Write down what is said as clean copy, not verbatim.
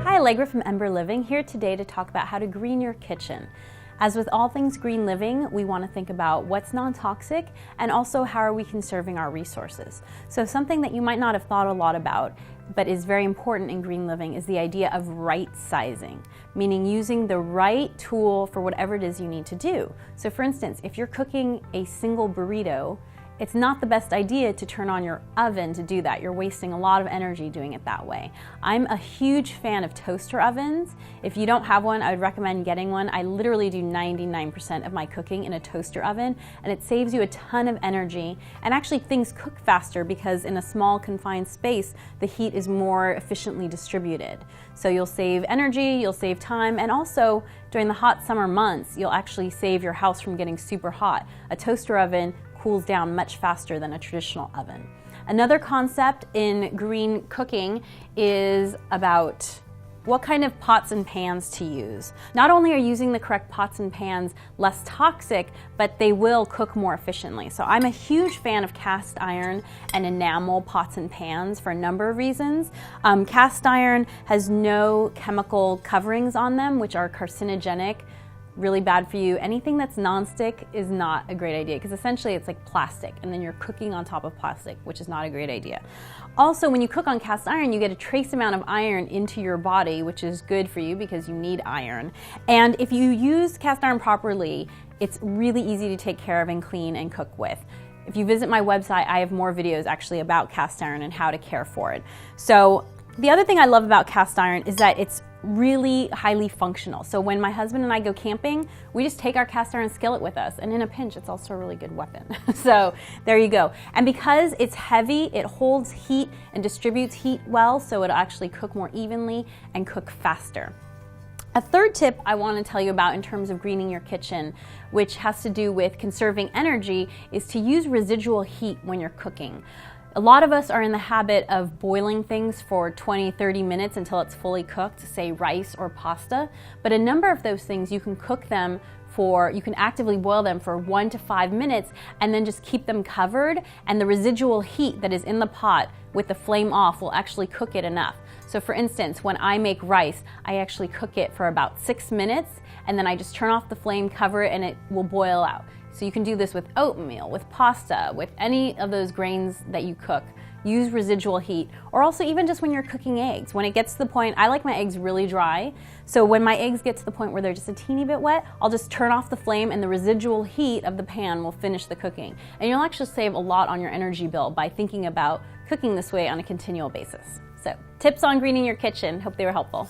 Hi, Alegre from Ember Living, here today to talk about how to green your kitchen. As with all things green living, we want to think about what's non-toxic and also how are we conserving our resources. So something that you might not have thought a lot about but is very important in green living is the idea of right sizing, meaning using the right tool for whatever it is you need to do. So for instance, if you're cooking a single burrito, it's not the best idea to turn on your oven to do that. You're wasting a lot of energy doing it that way. I'm a huge fan of toaster ovens. If you don't have one, I would recommend getting one. I literally do 99% of my cooking in a toaster oven, and it saves you a ton of energy. And actually things cook faster because in a small confined space, the heat is more efficiently distributed. So you'll save energy, you'll save time, and also during the hot summer months, you'll actually save your house from getting super hot. A toaster oven cools down much faster than a traditional oven. Another concept in green cooking is about what kind of pots and pans to use. Not only are using the correct pots and pans less toxic, but they will cook more efficiently. So I'm a huge fan of cast iron and enamel pots and pans for a number of reasons. Cast iron has no chemical coverings on them, which are carcinogenic, really bad for you. Anything that's nonstick is not a great idea because essentially it's like plastic and then you're cooking on top of plastic, which is not a great idea. Also, when you cook on cast iron, you get a trace amount of iron into your body, which is good for you because you need iron. And if you use cast iron properly, it's really easy to take care of and clean and cook with. If you visit my website, I have more videos actually about cast iron and how to care for it. So the other thing I love about cast iron is that it's really highly functional. So when my husband and I go camping, we just take our cast iron skillet with us, and in a pinch, it's also a really good weapon. So there you go. And because it's heavy, it holds heat and distributes heat well, so it'll actually cook more evenly and cook faster. A third tip I want to tell you about in terms of greening your kitchen, which has to do with conserving energy, is to use residual heat when you're cooking. A lot of us are in the habit of boiling things for 20-30 minutes until it's fully cooked, say rice or pasta, but a number of those things you can cook them for, you can actively boil them for 1 to 5 minutes and then just keep them covered, and the residual heat that is in the pot with the flame off will actually cook it enough. So for instance, when I make rice, I actually cook it for about 6 minutes and then I just turn off the flame, cover it, and it will boil out. So you can do this with oatmeal, with pasta, with any of those grains that you cook. Use residual heat, or also even just when you're cooking eggs. When it gets to the point, I like my eggs really dry, so when my eggs get to the point where they're just a teeny bit wet, I'll just turn off the flame and the residual heat of the pan will finish the cooking. And you'll actually save a lot on your energy bill by thinking about cooking this way on a continual basis. So, tips on greening your kitchen. Hope they were helpful.